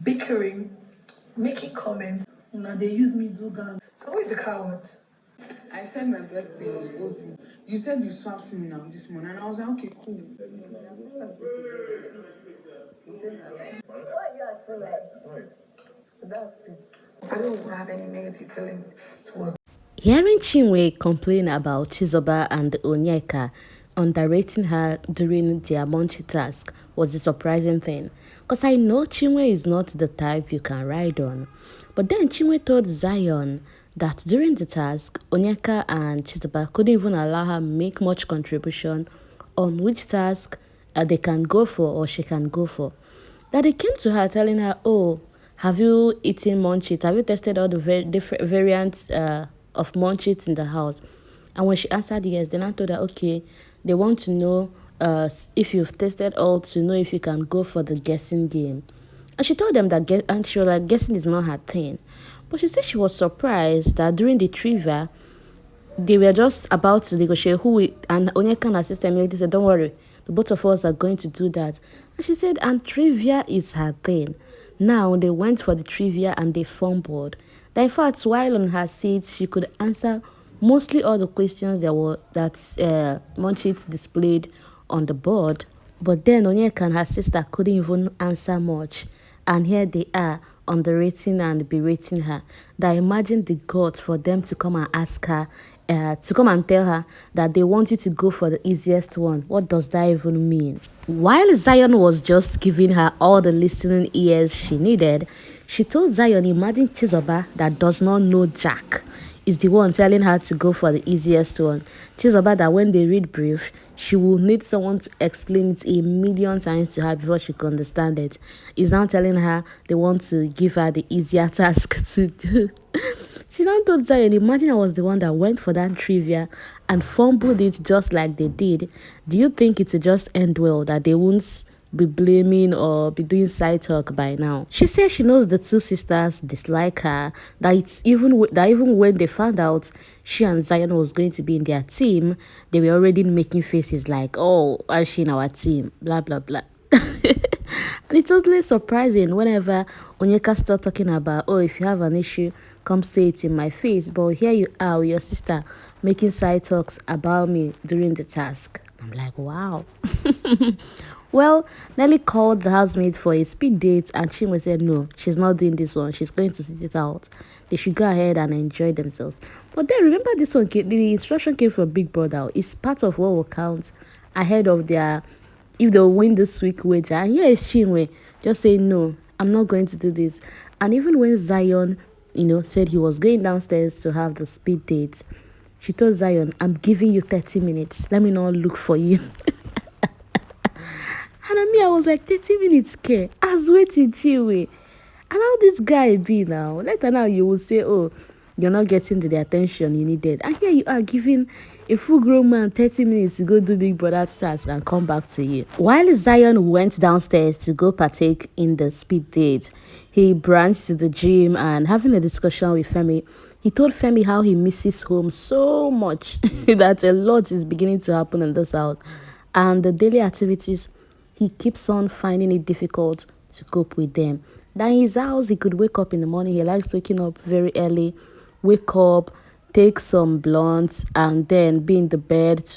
bickering, making comments. You know, they use me do gang. So who is the coward? I said my best thing was Ozee. You said you swapped him now this morning, and I was like, okay, cool. Why are you acting like that's it? I don't have any negative feelings towards. Hearing Chinwe complain about Chizoba and Onyeka underrating her during their MUNCHIT task was a surprising thing, because I know Chinwe is not the type you can ride on. But then Chinwe told Zion that during the task, Onyeka and Chizoba couldn't even allow her make much contribution on which task they can go for or she can go for. That they came to her telling her, oh, have you eaten MUNCHIT? Have you tested all the different variants of MUNCHIT in the house? And when she answered yes, then I told her, okay, they want to know if you've tested all to know if you can go for the guessing game. And she told them that, and she was like, guessing is not her thing. But she said she was surprised that during the trivia, they were just about to negotiate and Onyeka and her sister immediately said, don't worry, the both of us are going to do that. And she said, and trivia is her thing. Now they went for the trivia and they fumbled. That in fact, while on her seat, she could answer mostly all the questions that MUNCHIT displayed on the board. But then Onyeka and her sister couldn't even answer much. And here they are, underrating and berating her. That imagine the guts for them to come and ask her, to come and tell her that they want you to go for the easiest one. What does that even mean? While Zion was just giving her all the listening ears she needed, she told Zion, imagine Chizoba that does not know Jack is the one telling her to go for the easiest one. Chizoba that when they read brief, she will need someone to explain it a million times to her before she can understand it. Is now telling her they want to give her the easier task to do. She now told Zion, imagine I was the one that went for that trivia and fumbled it just like they did. Do you think it will just end well, that they won't be blaming or be doing side talk by now? She says she knows the two sisters dislike her, that even when they found out she and Zion was going to be in their team, they were already making faces like, oh, why is she in our team, blah blah blah. And it's totally surprising whenever Onyeka starts talking about, oh, if you have an issue, come say it in my face. But here you are with your sister making side talks about me during the task. I'm like, wow. Well, Nelly called the housemaid for a speed date and Chinwe said no, she's not doing this one. She's going to sit it out. They should go ahead and enjoy themselves. But then remember, this one, the instruction came from Big Brother. It's part of what will count ahead of their, if they'll win this week wager. And here is Chinwe just saying no, I'm not going to do this. And even when Zion, said he was going downstairs to have the speed date, she told Zion, I'm giving you 30 minutes. Let me not look for you. And I was like, 30 minutes, care. I was waiting, Chinwe. And how this guy be now? Later now, you will say, oh, you're not getting the attention you needed. And here you are giving a full-grown man 30 minutes to go do Big Brother's task and come back to you. While Zion went downstairs to go partake in the speed date, he branched to the gym and having a discussion with Femi. He told Femi how he misses home so much that a lot is beginning to happen in this house. And the daily activities, he keeps on finding it difficult to cope with them. That in his house, he could wake up in the morning. He likes waking up very early, wake up, take some blunts, and then be in the bed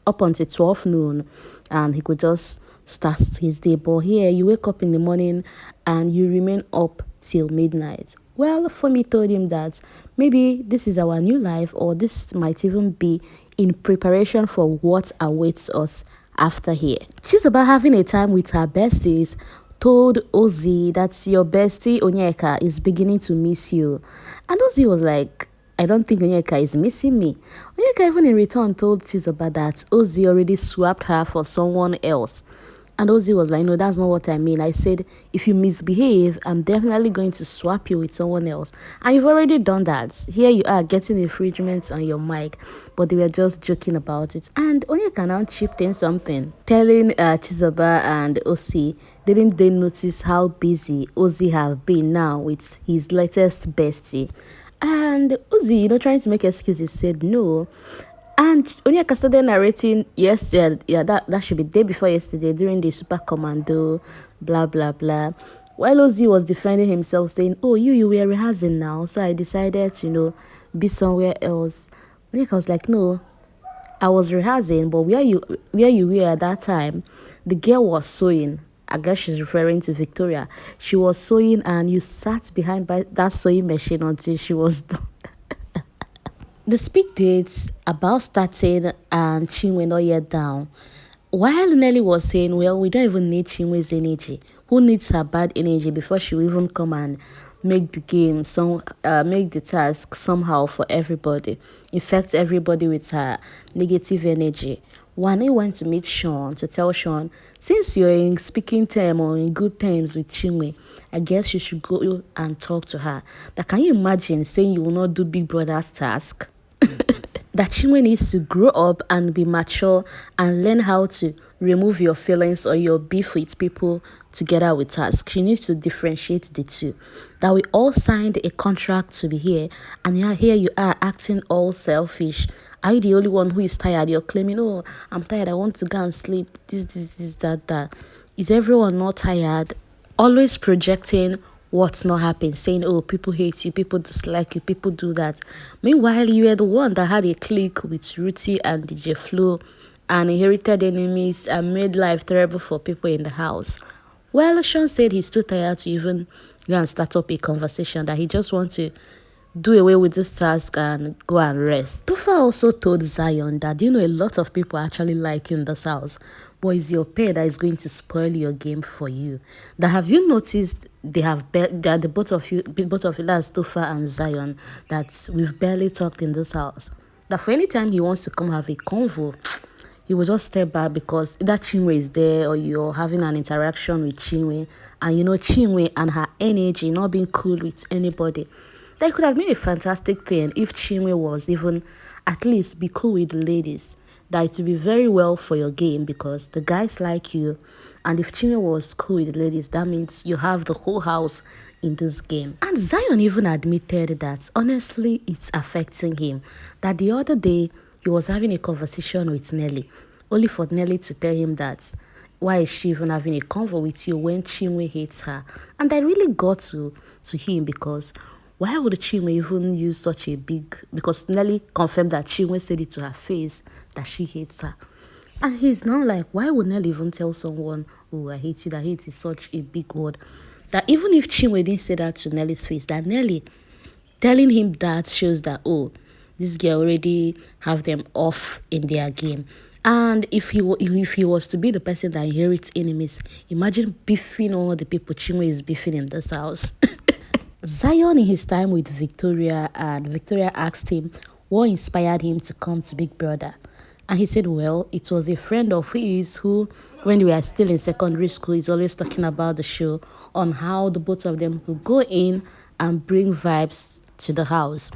up until 12 noon. And he could just start his day. But here, you wake up in the morning and you remain up till midnight. Well, Femi told him that maybe this is our new life, or this might even be in preparation for what awaits us after here. Chizoba, having a time with her besties, told Ozee that your bestie Onyeka is beginning to miss you. And Ozee was like, I don't think Onyeka is missing me. Onyeka even in return told Chizoba that Ozee already swapped her for someone else. And Ozee was like, no, that's not what I mean. I said, if you misbehave, I'm definitely going to swap you with someone else. And you've already done that. Here you are getting infringements on your mic. But they were just joking about it. And Onyeka now chipped in something, telling Chizoba and OCEE, didn't they notice how busy Ozee have been now with his latest bestie? And Ozee, trying to make excuses, said no. And Onyeka started narrating yesterday, that should be day before yesterday, during the Super Commando, blah, blah, blah. While Ozee was defending himself, saying, "Oh, you were rehearsing now, so I decided to, be somewhere else." Onyeka was like, "No, I was rehearsing, but where you were at that time, the girl was sewing." I guess she's referring to Victoria. She was sewing, and you sat behind by that sewing machine until she was done. The speak dates about starting and Chinwe not yet down. While Nelly was saying, well, we don't even need Chinwe's energy. Who needs her bad energy before she will even come and make the game, make the task somehow for everybody, infect everybody with her negative energy. Wanni went to meet Shaun to tell Shaun, since you're in speaking term or in good terms with Chinwe, I guess you should go and talk to her. That can you imagine saying you will not do Big Brother's task? That Chinwe needs to grow up and be mature and learn how to remove your feelings or your beef with people together with tasks. She needs to differentiate the two. That we all signed a contract to be here, and here you are acting all selfish. Are you the only one who is tired? You're claiming, oh, I'm tired, I want to go and sleep, this, that. Is everyone not tired? Always projecting what's not happening, saying, oh, people hate you, people dislike you, people do that. Meanwhile, you were the one that had a clique with Ruthie and DJ Flo and inherited enemies and made life terrible for people in the house. Well, Shaun said he's too tired to even go and start up a conversation, that he just wants to do away with this task and go and rest. Tufa also told Zion that, a lot of people actually like you in this house, but it's your pair that is going to spoil your game for you. That have you noticed that the both of you, that's Tufa and Zion, that we've barely talked in this house. That for any time he wants to come have a convo, he will just step back because either Chinwe is there or you're having an interaction with Chinwe, and Chinwe and her energy not being cool with anybody. That could have been a fantastic thing if Chinwe was even at least be cool with the ladies. That it would be very well for your game because the guys like you. And if Chinwe was cool with the ladies, that means you have the whole house in this game. And Zion even admitted that honestly it's affecting him. That the other day he was having a conversation with Nelly, only for Nelly to tell him that why is she even having a convo with you when Chinwe hates her? And I really got to him because why would Chinwe even use such a big... Because Nelly confirmed that Chinwe said it to her face that she hates her. And he's now like, why would Nelly even tell someone, oh, I hate you, that hate is such a big word? That even if Chinwe didn't say that to Nelly's face, that Nelly telling him that shows that, oh, this girl already have them off in their game. And if he was to be the person that inherits enemies, imagine beefing all the people Chinwe is beefing in this house. Zion in his time with Victoria, and Victoria asked him what inspired him to come to Big Brother. And he said, well, it was a friend of his who, when we were still in secondary school, is always talking about the show, on how the both of them could go in and bring vibes to the house.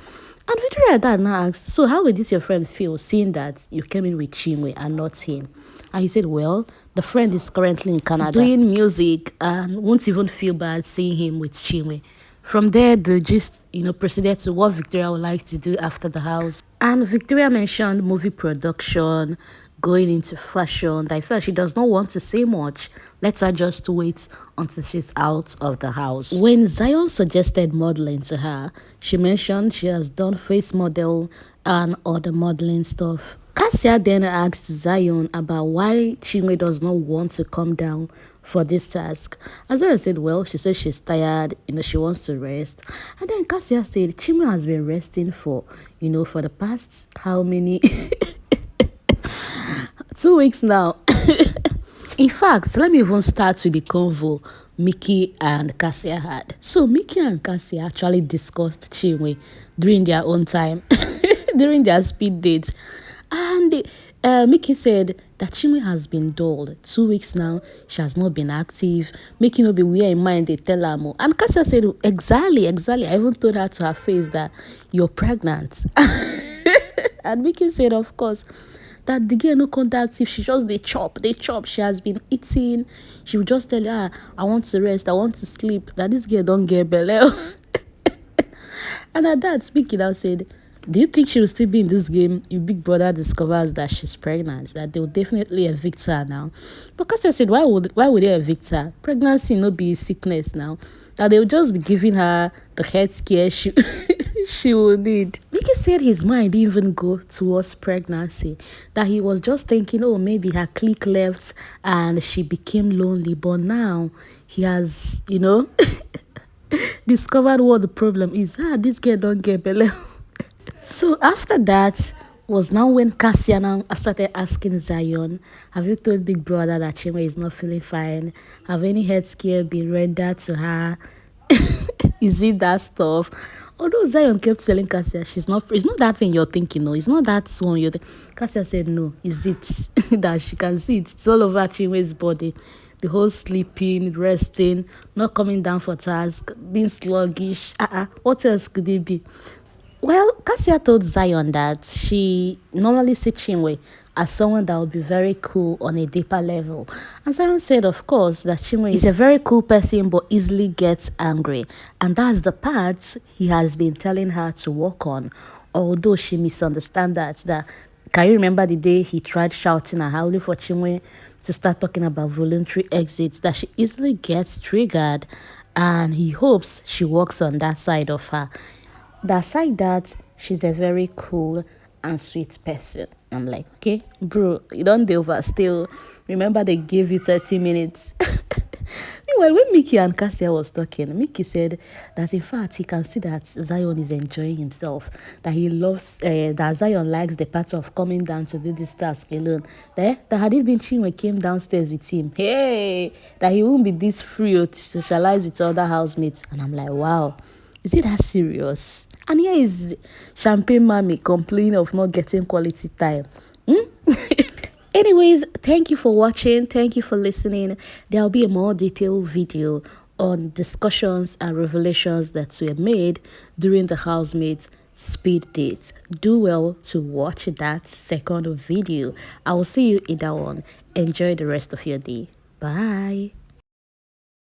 And Victoria dad now asked, so how would this your friend feel seeing that you came in with Chinwe and not him? And he said, well, the friend is currently in Canada doing music and won't even feel bad seeing him with Chinwe. From there, the gist, proceeded to what Victoria would like to do after the house. And Victoria mentioned movie production, going into fashion. That I felt she does not want to say much. Let her just wait until she's out of the house. When Zion suggested modeling to her, she mentioned she has done face model and other modeling stuff. KASSIA then asked Zion about why Chinwe does not want to come down for this task. As well as said, well, she said she's tired, she wants to rest. And then KASSIA said Chinwe has been resting for, for the past how many 2 weeks now. In fact, let me even start with the convo Mickey and KASSIA had. So Mickey and KASSIA actually discussed Chinwe during their own time, during their speed date. And Mickey said that Chinwe has been dull. 2 weeks now, she has not been active. Mickey no be wear in mind, they tell her more. And KASSIA said, exactly. I even told her to her face that you're pregnant. And Mickey said, of course, that the girl no contact if she just they chop. She has been eating. She will just tell her, I want to rest, I want to sleep. That this girl don't get belly. And at that, Mickey now said, Do you think she will still be in this game if Big Brother discovers that she's pregnant? That they will definitely evict her now. Because I said, why would they evict her? Pregnancy no be sickness now. That they will just be giving her the health care she she will need. Mickey said his mind didn't even go towards pregnancy. That he was just thinking, oh, maybe her clique left and she became lonely. But now he has, discovered what the problem is. This girl don't get belly. So after that was now when KASSIA now started asking Zion, have you told Big Brother that Chinwe is not feeling fine? Have any health care been rendered to her? Is it that stuff? Although Zion kept telling KASSIA, it's not that thing you're thinking, no, it's not that one you're thinking. KASSIA said, no, is it? That she can see it. It's all over Chinwe's body. The whole sleeping, resting, not coming down for task, being sluggish. What else could it be? Well, KASSIA told Zion that she normally sees Chinwe as someone that would be very cool on a deeper level. And Zion said, of course, that Chinwe is a very cool person but easily gets angry. And that's the part he has been telling her to work on. Although she misunderstands that can you remember the day he tried shouting at her only for Chinwe to start talking about voluntary exits, that she easily gets triggered, and he hopes she works on that side of her. Aside that, she's a very cool and sweet person. I'm like, okay, bro, you don't do overstay. Remember they gave you 30 minutes. Meanwhile, when Mickey and KASSIA was talking, Mickey said that in fact he can see that Zion is enjoying himself, that he loves, that Zion likes the part of coming down to do this task alone. That had it been Chinwe came downstairs with him, hey, that he won't be this free to socialize with other housemates. And I'm like, wow, is it that serious? And here is Champagne Mommy complaining of not getting quality time. Anyways, thank you for watching. Thank you for listening. There will be a more detailed video on discussions and revelations that were made during the housemates speed date. Do well to watch that second video. I will see you in that one. Enjoy the rest of your day. Bye.